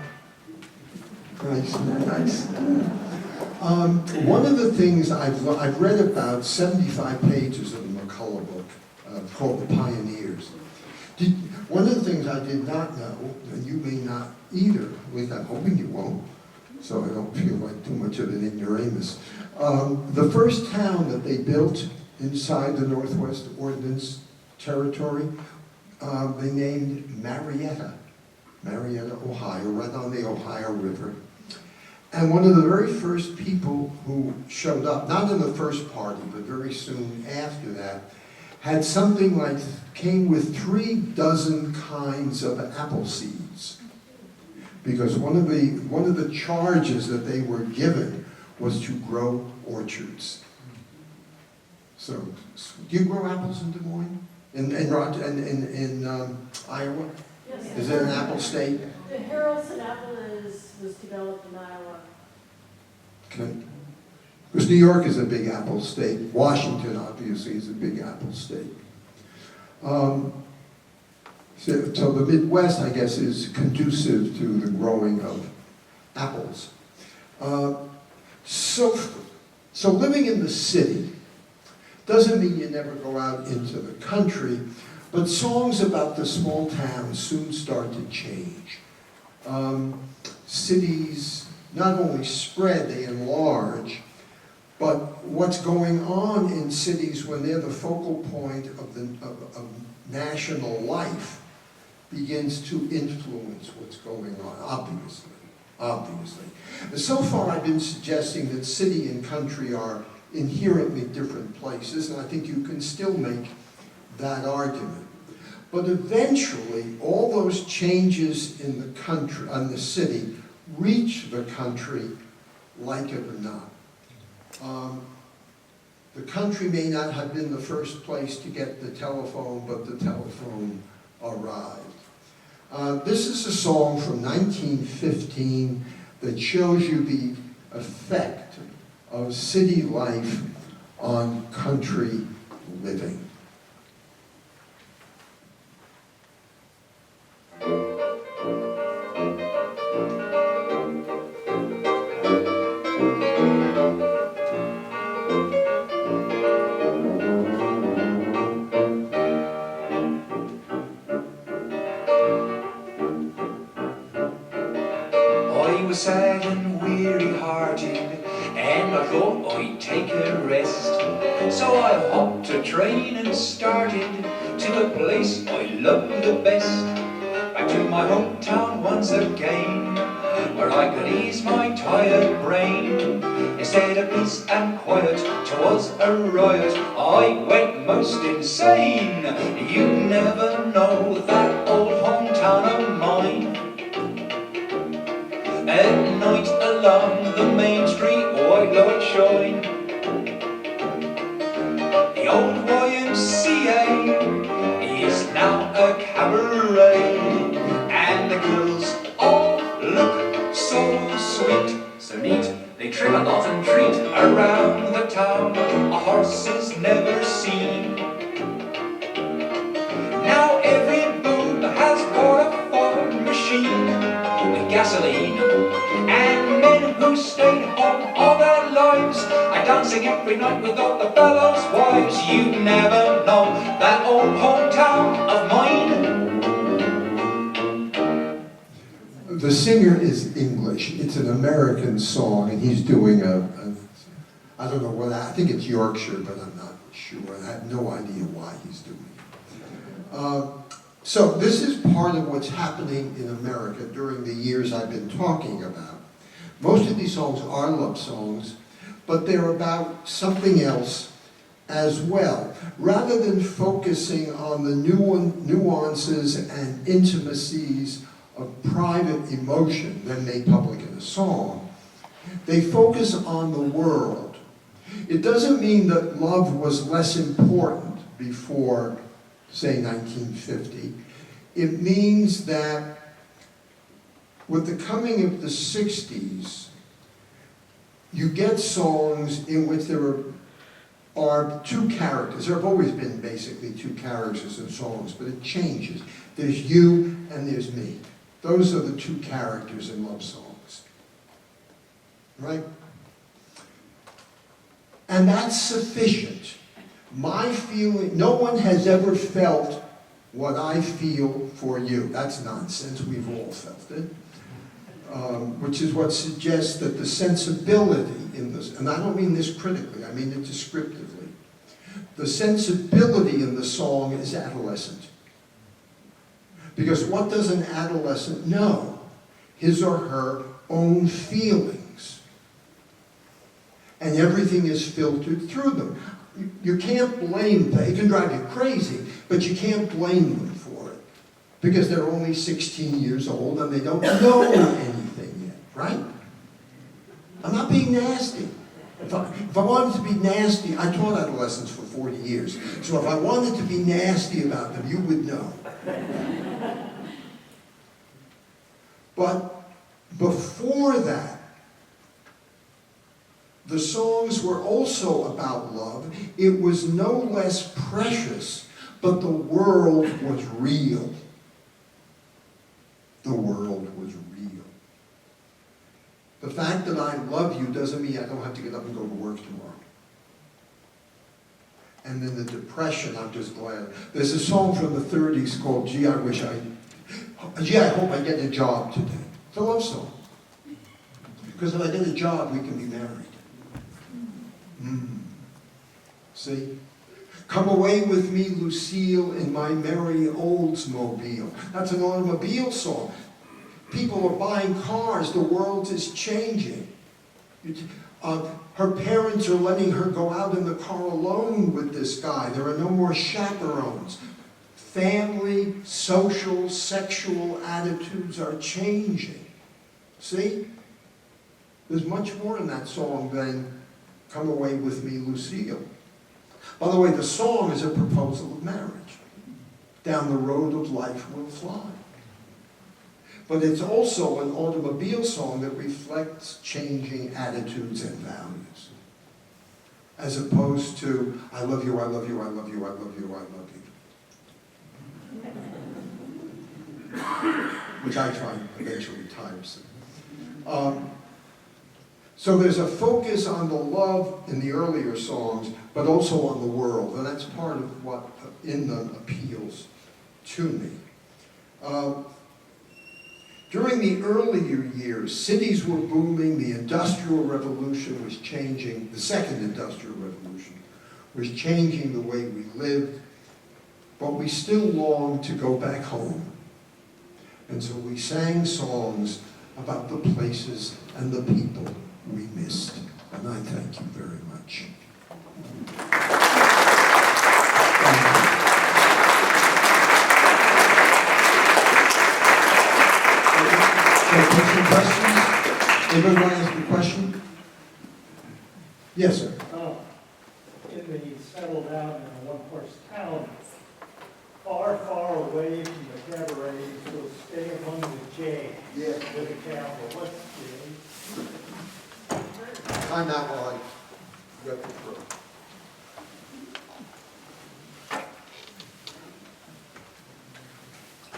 Nice, nice. One of the things I've read about 75 pages of the McCullough book called The Pioneers. One of the things I did not know, and you may not either, at least I'm hoping you won't, so I don't feel like too much of an ignoramus. The first town that they built inside the Northwest Ordinance Territory, they named Marietta, Ohio, right on the Ohio River. And one of the very first people who showed up, not in the first party, but very soon after that, had something like, came with 36 kinds of apple seeds. Because one of the charges that they were given was to grow orchards. So, do you grow apples in Des Moines? In Iowa? Yes. Is it an apple state? The Harrelson apple was developed in Iowa. Okay. Because New York is a big apple state. Washington, obviously, is a big apple state. So the Midwest, I guess, is conducive to the growing of apples. So living in the city doesn't mean you never go out into the country, but songs about the small towns soon start to change. Cities not only spread, they enlarge, but what's going on in cities when they're the focal point of national life begins to influence what's going on, obviously. And so far I've been suggesting that city and country are inherently different places, and I think you can still make that argument. But eventually, all those changes in the country, in the city, reach the country, like it or not. The country may not have been the first place to get the telephone, but the telephone arrived. This is a song from 1915 that shows you the effect of city life on country living. I was sad and weary-hearted, and I thought I'd take a rest. So I hopped a train and started to a place I love the best. Back to my hometown once again, where I could ease my tired brain. Instead of peace and quiet, 'twas a riot. I went most insane. You never know that old hometown of mine. At night along the main street, white light shine. The old YMCA is now a cabaret, and the girls all look so sweet, so neat. They trim a lot and treat around the town a horse is never seen. Now every boob has got a Ford machine with gasoline, and men who stayed home all their lives are dancing every night with all the fellows' wives. You never know that old hometown of mine. The singer is English. It's an American song, and he's doing I don't know what, I think it's Yorkshire, but I'm not sure. I have no idea why he's doing it. So this is part of what's happening in America during the years I've been talking about. Most of these songs are love songs, but they're about something else as well. Rather than focusing on the nuances and intimacies of private emotion then made public in a song, they focus on the world. It doesn't mean that love was less important before, say, 1950. It means that with the coming of the 60s, you get songs in which there are two characters. There have always been basically two characters in songs, but it changes. There's you and there's me. Those are the two characters in love songs. Right? And that's sufficient. My feeling, no one has ever felt what I feel for you. That's nonsense, we've all felt it. Which is what suggests that the sensibility in this, and I don't mean this critically, I mean it descriptively. The sensibility in the song is adolescent. Because what does an adolescent know? His or her own feelings. And everything is filtered through them. You can't blame them. It can drive you crazy, but you can't blame them for it. Because they're only 16 years old and they don't know anything yet, right? I'm not being nasty. If I wanted to be nasty, I taught adolescents for 40 years. So if I wanted to be nasty about them, you would know. But before that, the songs were also about love. It was no less precious, but the world was real. The world was real. The fact that I love you doesn't mean I don't have to get up and go to work tomorrow. And then the depression, I'm just glad. There's a song from the 30s called Gee, I hope I get a job today. It's a love song. Because if I get a job, we can be married. See? Come away with me, Lucille, in my merry Oldsmobile. That's an automobile song. People are buying cars. The world is changing. Her parents are letting her go out in the car alone with this guy. There are no more chaperones. Family, social, sexual attitudes are changing. See? There's much more in that song than Come Away With Me, Lucille. By the way, the song is a proposal of marriage. Down the road of life we'll fly. But it's also an automobile song that reflects changing attitudes and values. As opposed to, I love you, I love you, I love you, I love you, I love you. Which I find eventually tiresome. So there's a focus on the love in the earlier songs, but also on the world, and that's part of what in them appeals to me. During the earlier years, cities were booming, the Industrial Revolution was changing, the Second Industrial Revolution was changing the way we lived, but we still longed to go back home. And so we sang songs about the places and the people we missed. And I thank you very much. Can I take some questions? Anybody want to ask a question? Yes, sir. In the settled down in a one-horse town, far, far away from the cabarets, so stay among the J. Yeah. With a camera. What's J? Time out while I rep the throat.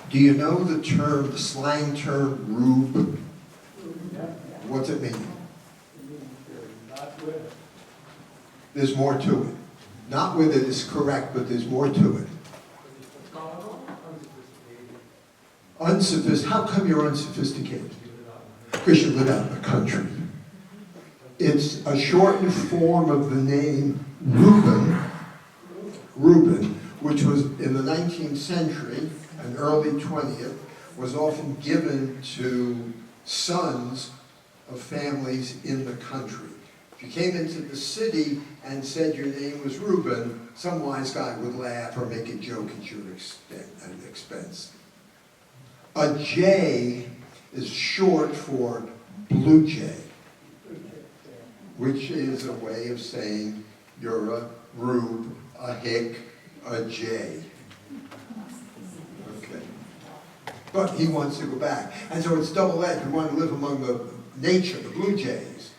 Do you know the term, the slang term, rube? What's it mean? Not with it. There's more to it. Not with it is correct, but there's more to it. Unsophisticated. How come you're unsophisticated? Because you live out in the country. It's a shortened form of the name Reuben, which was in the 19th century and early 20th, was often given to sons of families in the country. If you came into the city and said your name was Reuben, some wise guy would laugh or make a joke at your expense. A J is short for blue jay, which is a way of saying you're a rube, a hick, a jay. Okay. But he wants to go back. And so it's double-edged. We want to live among the nature, the blue jays.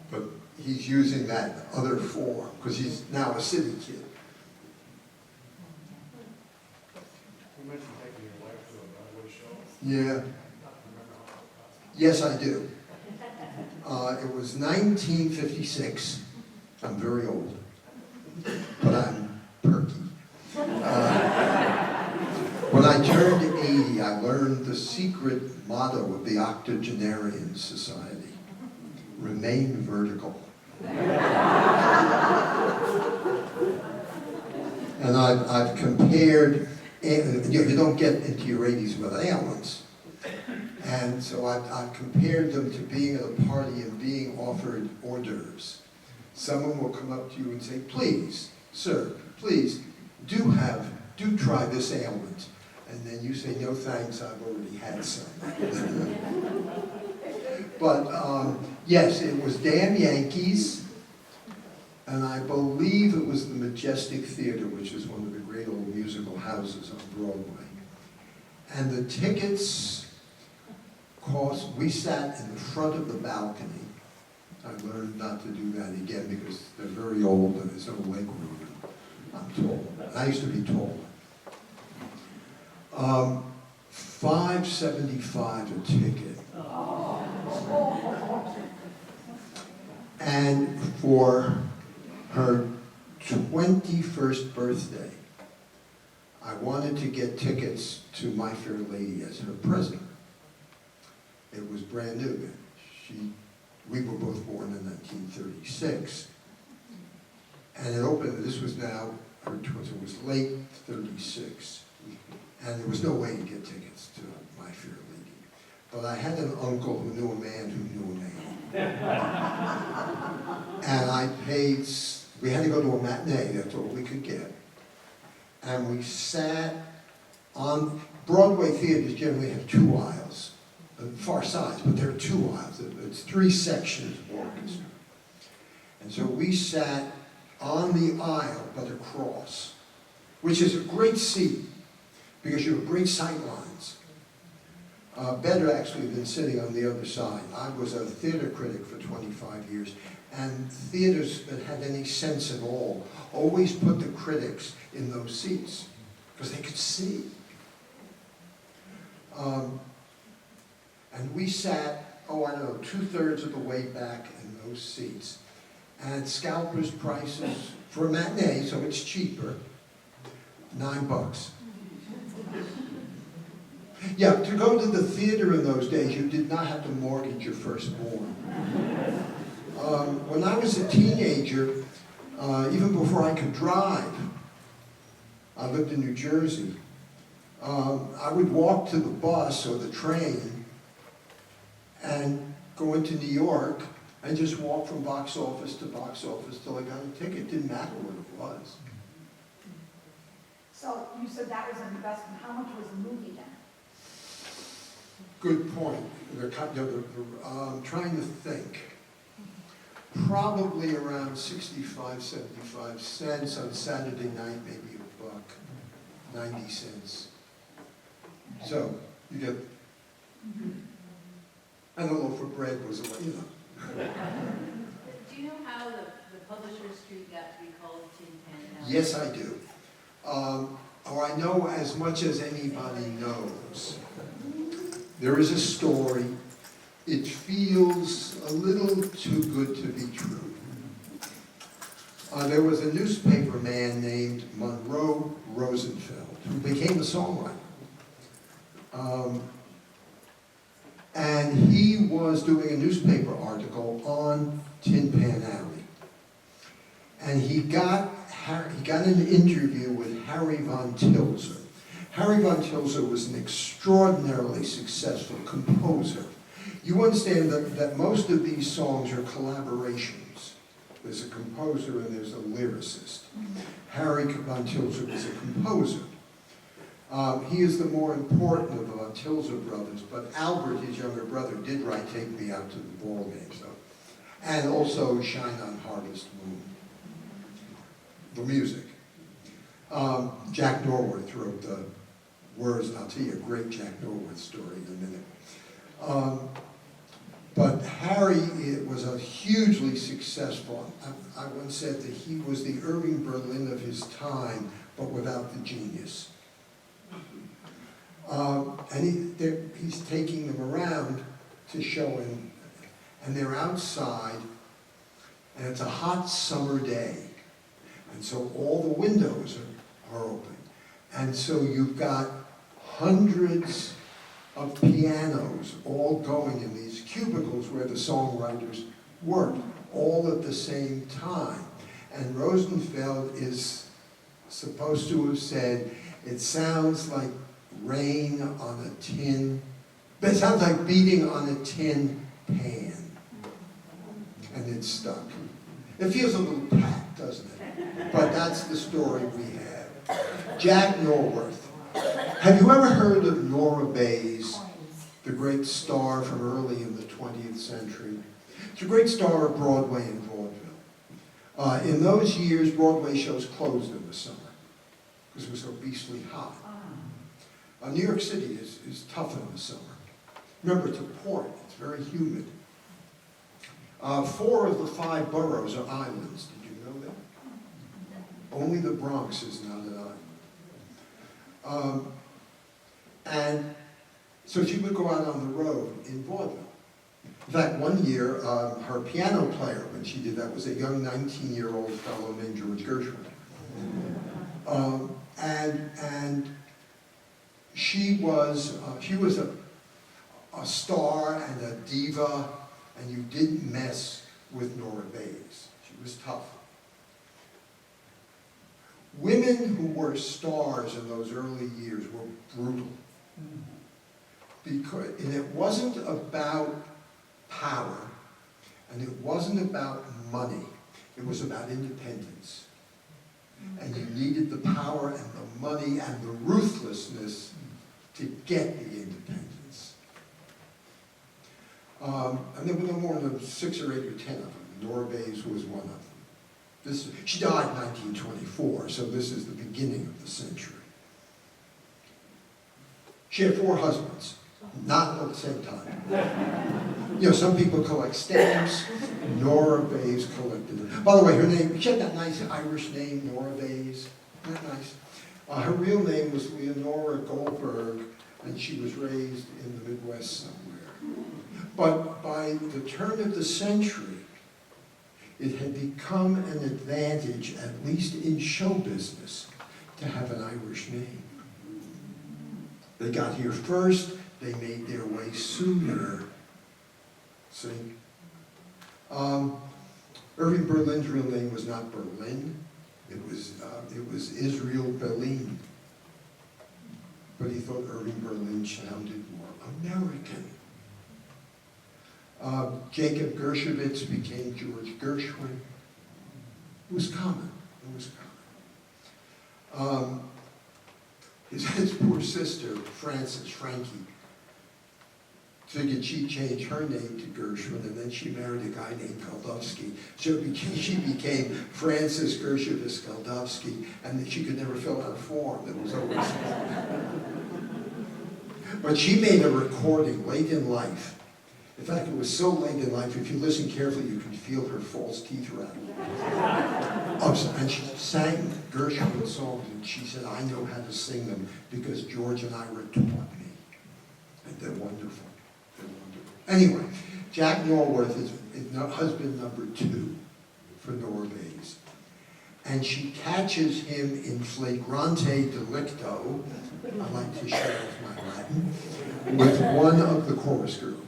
But he's using that other form because he's now a city kid. You mentioned taking your wife to a Broadway show. Yeah. Yes, I do. It was 1956. I'm very old, but I'm perky. When I turned 80, I learned the secret motto of the Octogenarian Society: remain vertical. And I've compared, you don't get into your 80s with ailments. And so I've compared them to being at a party and being offered hors d'oeuvres. Someone will come up to you and say, please, sir, please, do try this ailment. And then you say, no thanks, I've already had some. But yes, it was Damn Yankees, and I believe it was the Majestic Theater, which is one of the great old musical houses on Broadway. And the tickets cost, we sat in the front of the balcony. I learned not to do that again because they're very old and there's no leg room. I'm tall. I used to be tall. $5.75 a ticket. And for her 21st birthday, I wanted to get tickets to My Fair Lady as her present. It was brand new. We were both born in 1936. And it opened, this was now, it was late 36. And there was no way to get tickets to My Fair Lady. But I had an uncle who knew a man who knew a man. And I paid, we had to go to a matinee, that's all we could get. And we sat on, Broadway theaters generally have 2 aisles. Far sides, but there are 2 aisles. It's 3 sections of orchestra. And so we sat on the aisle but across, which is a great seat because you have great sight lines. Better actually than sitting on the other side. I was a theater critic for 25 years, and theaters that had any sense at all always put the critics in those seats because they could see. And we sat, I don't know, 2/3 of the way back in those seats. And scalpers' prices for a matinee, so it's cheaper, $9. Yeah, to go to the theater in those days, you did not have to mortgage your firstborn. When I was a teenager, even before I could drive, I lived in New Jersey, I would walk to the bus or the train and go into New York and just walk from box office to box office till I got a ticket. It didn't matter what it was. So you said that was an investment. How much was the movie then? Good point. I'm trying to think. Probably around 65, 75 cents on Saturday night, maybe $1, 90 cents. So you get, and a loaf of bread was, Do you know how the Publisher Street got to be called Tin Pan Alley? Yes, I do. I know as much as anybody knows. There is a story. It feels a little too good to be true. There was a newspaper man named Monroe Rosenfeld who became a songwriter. And he was doing a newspaper article on Tin Pan Alley. And he got an interview with Harry von Tilzer. Harry von Tilzer was an extraordinarily successful composer. You understand that most of these songs are collaborations. There's a composer and there's a lyricist. Harry von Tilzer was a composer. He is the more important of the Tilza brothers, but Albert, his younger brother, did write Take Me Out to the Ball Game, so. And also Shine on Harvest Moon, the music. Jack Norworth wrote the words, and I'll tell you a great Jack Norworth story in a minute. But Harry was a hugely successful, I once said that he was the Irving Berlin of his time, but without the genius. And he's taking them around to show him, and they're outside, and it's a hot summer day, and so all the windows are open, and so you've got hundreds of pianos all going in these cubicles where the songwriters work, all at the same time. And Rosenfeld is supposed to have said, it sounds like rain on a tin, but it sounds like beating on a tin pan. And it's stuck. It feels a little packed, doesn't it? But that's the story we have. Jack Norworth. Have you ever heard of Nora Bayes, the great star from early in the 20th century? She's a great star of Broadway and vaudeville. In those years, Broadway shows closed in the summer because it was so beastly hot. New York City is tough in the summer. Remember, it's a port, it's very humid. 4 of the 5 boroughs are islands. Did you know that? Only the Bronx is not an island. And so she would go out on the road in vaudeville. In fact, one year, her piano player, when she did that, was a young 19-year-old fellow named George Gershwin. And she was a star and a diva, and you didn't mess with Nora Bayes. She was tough. Women who were stars in those early years were brutal. And it wasn't about power, and it wasn't about money. It was about independence. And you needed the power and the money and the ruthlessness to get the independence. And there were no more than 6 or 8 or 10 of them. Nora Bayes was one of them. She died in 1924, so this is the beginning of the century. She had 4 husbands, not at the same time. You know, some people collect stamps. Nora Bayes collected them. By the way, her name, she had that nice Irish name, Nora Bayes. Isn't that nice? Her real name was Leonora Goldberg, and she was raised in the Midwest somewhere. But by the turn of the century, it had become an advantage, at least in show business, to have an Irish name. They got here first, they made their way sooner. See? Irving Berlin's real name was not Berlin, it was Israel Berlin. But he thought Irving Berlin sounded more American. Jacob Gershwins became George Gershwin. It was common. It was common. His poor sister, Frankie, figured she'd change her name to Gershwin, and then she married a guy named Goldovsky. So she became Frances Gershwin Goldovsky, and she could never fill out a form that was always. But she made a recording late in life. In fact, it was so late in life, if you listen carefully, you can feel her false teeth rattle. And she sang Gershwin songs, and she said, I know how to sing them because George and Ira taught me. And they're wonderful. They're wonderful. Anyway, Jack Norworth is husband number 2 for Nora Bayes. And she catches him in flagrante delicto, I like to show off my Latin, with one of the chorus girls.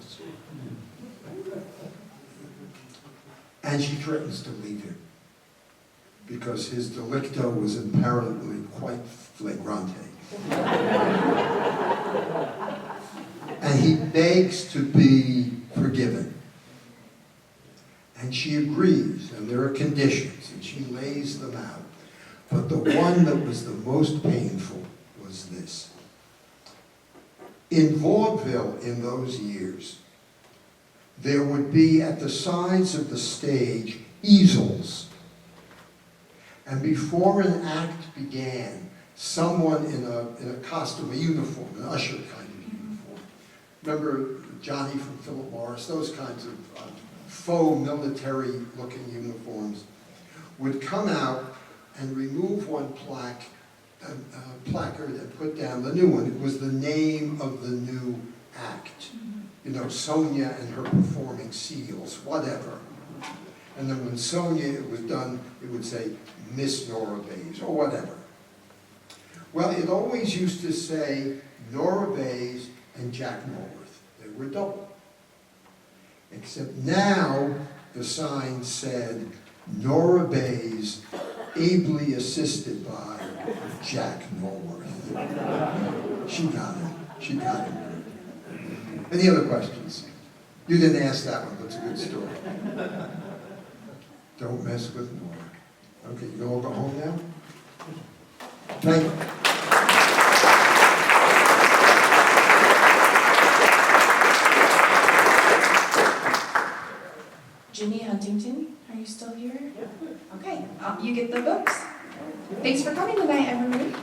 And she threatens to leave him because his delicto was apparently quite flagrante. And he begs to be forgiven. And she agrees, and there are conditions, and she lays them out. But the one that was the most painful was this. In vaudeville in those years, there would be at the sides of the stage easels. And before an act began, someone in a costume, a uniform, an usher kind of uniform. Remember Johnny from Philip Morris, those kinds of faux military-looking uniforms, would come out and remove one placard and put down the new one. It was the name of the new act. You know, Sonia and her performing seals, whatever. And then when Sonia was done, it would say Miss Nora Bayes or whatever. Well, it always used to say Nora Bayes and Jack Mulworth. They were double. Except now the sign said Nora Bayes, ably assisted by Jack Mulworth. She got it. She got it. Any other questions? You didn't ask that one, but it's a good story. Don't mess with Nora. Okay, you all go home now? Thank you. Ginny Huntington, are you still here? Okay, you get the books. Thanks for coming tonight, everyone.